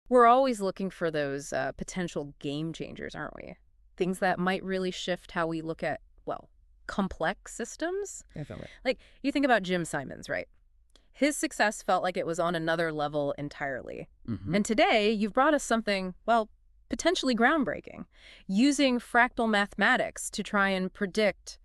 We're always looking for those potential game changers, aren't we? Things that might really shift how we look at, well, complex systems. Definitely. Like, you think about Jim Simons, right? His success felt like it was on another level entirely. Hmm. And today, you've brought us something, well, potentially groundbreaking, using fractal mathematics to try and predict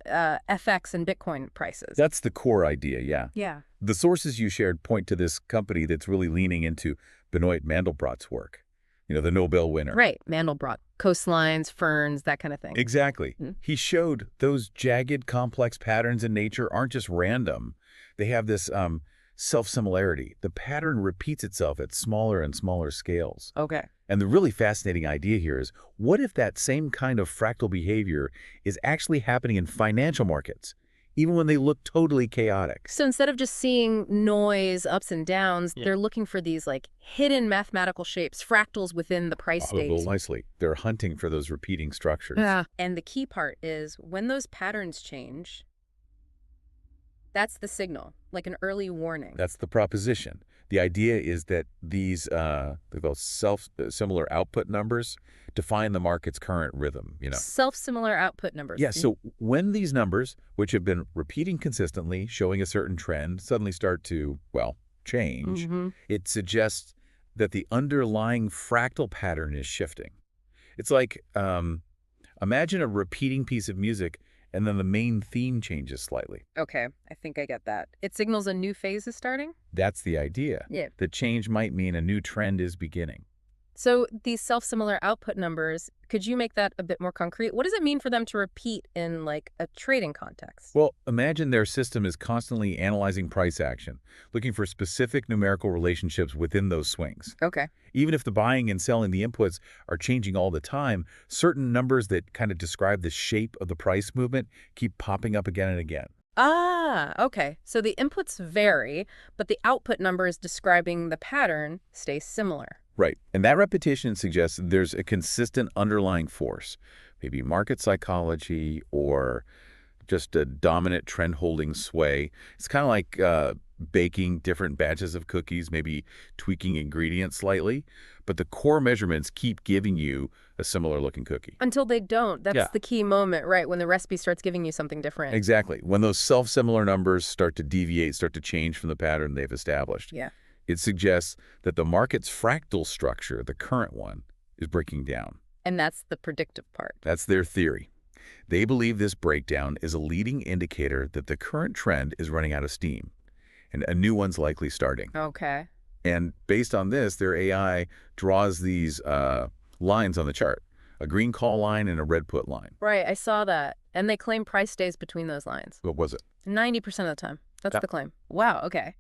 FX and Bitcoin prices. That's the core idea, yeah. Yeah. The sources you shared point to this company that's really leaning into Benoit Mandelbrot's work, the Nobel winner. Right. Mandelbrot, coastlines, ferns, that kind of thing. Exactly. Mm. He showed those jagged, complex patterns in nature aren't just random. They have this self-similarity. The pattern repeats itself at smaller and smaller scales. Okay. And the really fascinating idea here is, what if that same kind of fractal behavior is actually happening in financial markets, even when they look totally chaotic? So instead of just seeing noise, ups and downs, Yeah. they're looking for these like hidden mathematical shapes, fractals within the price Well, state. nicely. They're hunting for those repeating structures. Yeah. And the key part is when those patterns change, that's the signal, like an early warning. That's the proposition. The idea is that these they're called self-similar output numbers define the market's current rhythm, Self-similar output numbers. Yeah, so when these numbers, which have been repeating consistently, showing a certain trend, suddenly start to, well, change, Mm-hmm. it suggests that the underlying fractal pattern is shifting. It's like, imagine a repeating piece of music and then the main theme changes slightly. Okay, I think I get that. It signals a new phase is starting? That's the idea. Yeah. The change might mean a new trend is beginning. So these self-similar output numbers, could you make that a bit more concrete? What does it mean for them to repeat in like a trading context? Well, imagine their system is constantly analyzing price action, looking for specific numerical relationships within those swings. Okay. Even if the buying and selling the inputs are changing all the time, certain numbers that kind of describe the shape of the price movement keep popping up again and again. Ah, okay. So the inputs vary, but the output numbers describing the pattern stay similar. Right. And that repetition suggests that there's a consistent underlying force, maybe market psychology or just a dominant trend-holding sway. It's kind of like baking different batches of cookies, maybe tweaking ingredients slightly, but the core measurements keep giving you a similar-looking cookie. Until they don't. That's Yeah. the key moment, right? When the recipe starts giving you something different. Exactly. When those self-similar numbers start to deviate, start to change from the pattern they've established, Yeah. it suggests that the market's fractal structure, the current one, is breaking down. And that's the predictive part. That's their theory. They believe this breakdown is a leading indicator that the current trend is running out of steam, and a new one's likely starting. Okay. And based on this, their AI draws these lines on the chart, a green call line and a red put line. Right, I saw that. And they claim price stays between those lines. What was it? 90% of the time. That's Yeah. the claim. Wow, okay.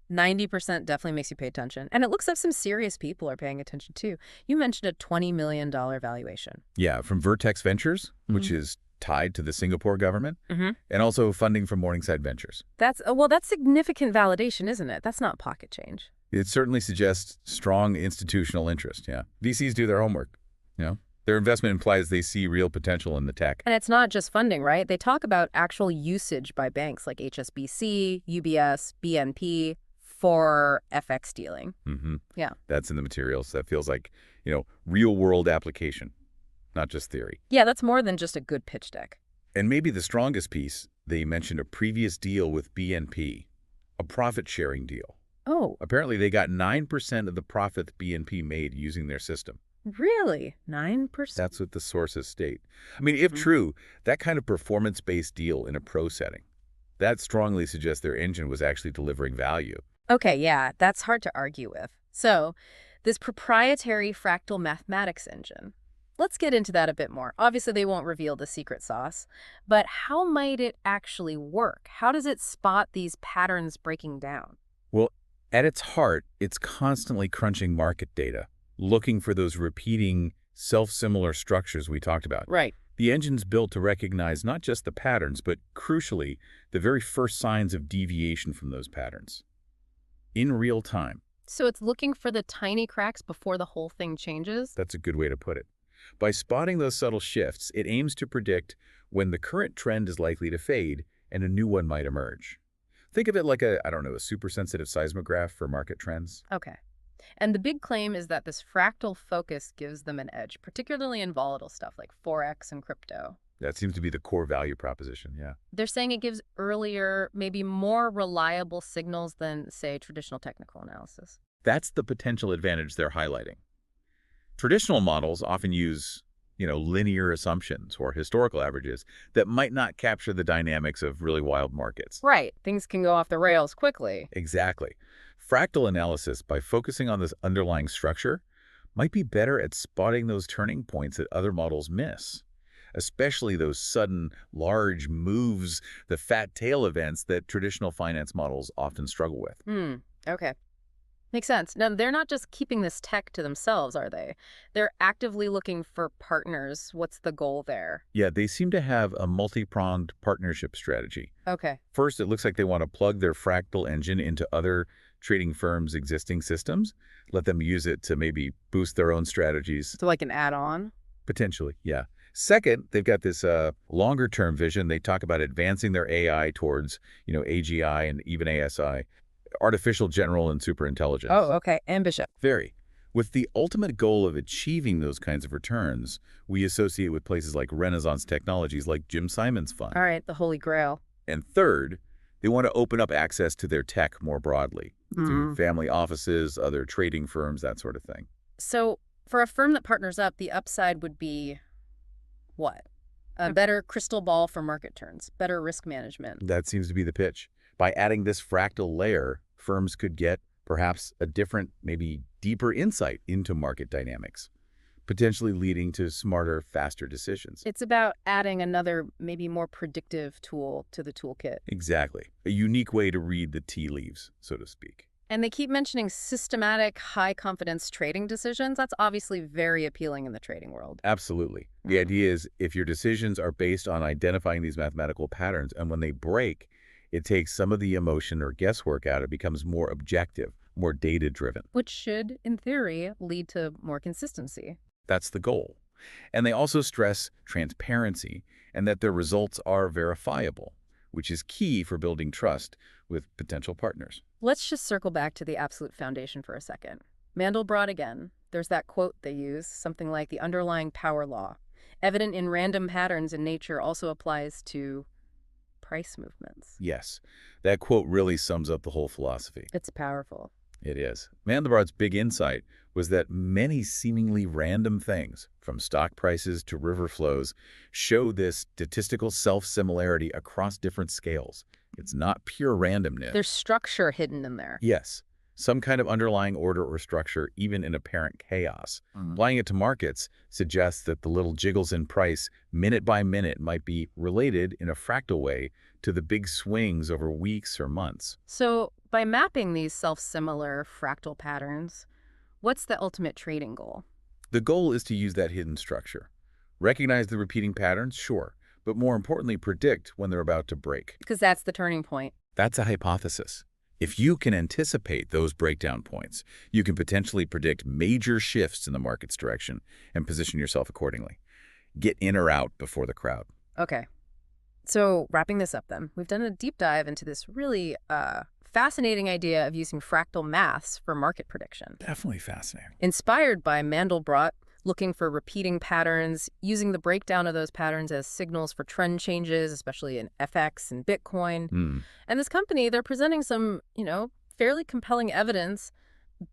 90% definitely makes you pay attention. And it looks like some serious people are paying attention too. You mentioned a $20 million valuation. Yeah, from Vertex Ventures, which is tied to the Singapore government, and also funding from Morningside Ventures. That's significant validation, isn't it? That's not pocket change. It certainly suggests strong institutional interest, yeah. VCs do their homework, Their investment implies they see real potential in the tech. And it's not just funding, right? They talk about actual usage by banks like HSBC, UBS, BNP for FX dealing. Yeah. That's in the materials. That feels like, real-world application, not just theory. Yeah, that's more than just a good pitch deck. And maybe the strongest piece, they mentioned a previous deal with BNP, a profit-sharing deal. Oh, Apparently, they got 9% of the profit BNP made using their system. really? 9%? That's what the sources state. I mean, if true, that kind of performance-based deal in a pro setting, that strongly suggests their engine was actually delivering value. Okay, yeah, that's hard to argue with. So, this proprietary fractal mathematics engine, let's get into that a bit more. Obviously, they won't reveal the secret sauce, but how might it actually work? How does it spot these patterns breaking down? Well, at its heart, it's constantly crunching market data, looking for those repeating self-similar structures we talked about. Right. The engine's built to recognize not just the patterns, but crucially, the very first signs of deviation from those patterns in real time. So it's looking for the tiny cracks before the whole thing changes? That's a good way to put it. By spotting those subtle shifts, it aims to predict when the current trend is likely to fade and a new one might emerge. Think of it like a super sensitive seismograph for market trends. Okay. And the big claim is that this fractal focus gives them an edge, particularly in volatile stuff like Forex and crypto. That seems to be the core value proposition, yeah. They're saying it gives earlier, maybe more reliable signals than, say, traditional technical analysis. That's the potential advantage they're highlighting. Traditional models often use, linear assumptions or historical averages that might not capture the dynamics of really wild markets. Right. Things can go off the rails quickly. Exactly. Fractal analysis, by focusing on this underlying structure, might be better at spotting those turning points that other models miss, especially those sudden, large moves, the fat tail events that traditional finance models often struggle with. Okay. Makes sense. Now, they're not just keeping this tech to themselves, are they? They're actively looking for partners. What's the goal there? Yeah, they seem to have a multi-pronged partnership strategy. Okay. First, it looks like they want to plug their Fractal engine into other trading firms' existing systems, let them use it to maybe boost their own strategies. So like an add-on? Potentially, yeah. Second, they've got this longer-term vision. They talk about advancing their AI towards, AGI and even ASI, artificial general and superintelligence. Oh, okay. Ambitious. Very. With the ultimate goal of achieving those kinds of returns, we associate with places like Renaissance Technologies, like Jim Simon's fund. All right, the Holy Grail. And third, they want to open up access to their tech more broadly, to family offices, other trading firms, that sort of thing. So for a firm that partners up, the upside would be what? A better crystal ball for market turns, better risk management. That seems to be the pitch. By adding this fractal layer, firms could get perhaps a different, maybe deeper insight into market dynamics, potentially leading to smarter, faster decisions. It's about adding another, maybe more predictive tool to the toolkit. Exactly. A unique way to read the tea leaves, so to speak. And they keep mentioning systematic, high-confidence trading decisions. That's obviously very appealing in the trading world. Absolutely. The idea is if your decisions are based on identifying these mathematical patterns, and when they break, it takes some of the emotion or guesswork out. It becomes more objective, more data-driven. Which should, in theory, lead to more consistency. That's the goal. And they also stress transparency and that their results are verifiable, which is key for building trust with potential partners. Let's just circle back to the absolute foundation for a second. Mandelbrot again. There's that quote they use, something like the underlying power law, evident in random patterns in nature, also applies to price movements. Yes, that quote really sums up the whole philosophy. It's powerful. It is. Mandelbrot's big insight was that many seemingly random things, from stock prices to river flows, show this statistical self-similarity across different scales. It's not pure randomness. There's structure hidden in there. Yes, some kind of underlying order or structure, even in apparent chaos. Applying it to markets suggests that the little jiggles in price, minute by minute, might be related in a fractal way to the big swings over weeks or months. So by mapping these self-similar fractal patterns, what's the ultimate trading goal? The goal is to use that hidden structure. Recognize the repeating patterns, sure, but more importantly, predict when they're about to break. Because that's the turning point. That's a hypothesis. If you can anticipate those breakdown points, you can potentially predict major shifts in the market's direction and position yourself accordingly. Get in or out before the crowd. Okay. So wrapping this up then, we've done a deep dive into this really fascinating idea of using fractal maths for market prediction. Definitely fascinating. Inspired by Mandelbrot, looking for repeating patterns, using the breakdown of those patterns as signals for trend changes, especially in FX and Bitcoin. And this company, they're presenting some, fairly compelling evidence,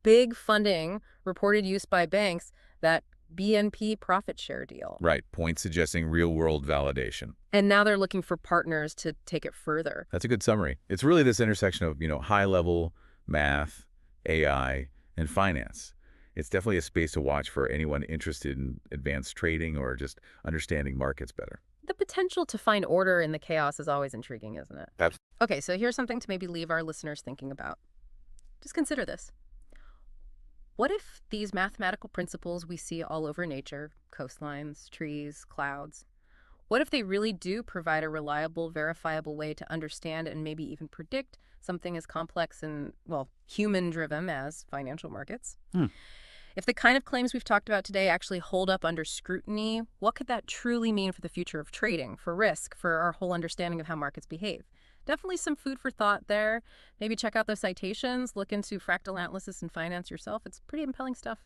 big funding, reported use by banks, that BNP profit share deal. Right, point suggesting real-world validation. And now they're looking for partners to take it further. That's a good summary. It's really this intersection of, high-level math, AI, and finance. It's definitely a space to watch for anyone interested in advanced trading or just understanding markets better. The potential to find order in the chaos is always intriguing, isn't it? Absolutely. Okay, so here's something to maybe leave our listeners thinking about. Just consider this. What if these mathematical principles we see all over nature, coastlines, trees, clouds, what if they really do provide a reliable, verifiable way to understand and maybe even predict something as complex and, human-driven as financial markets? If the kind of claims we've talked about today actually hold up under scrutiny, what could that truly mean for the future of trading, for risk, for our whole understanding of how markets behave? definitely some food for thought there. Maybe check out the citations, look into fractal analysis and finance yourself. It's pretty compelling stuff.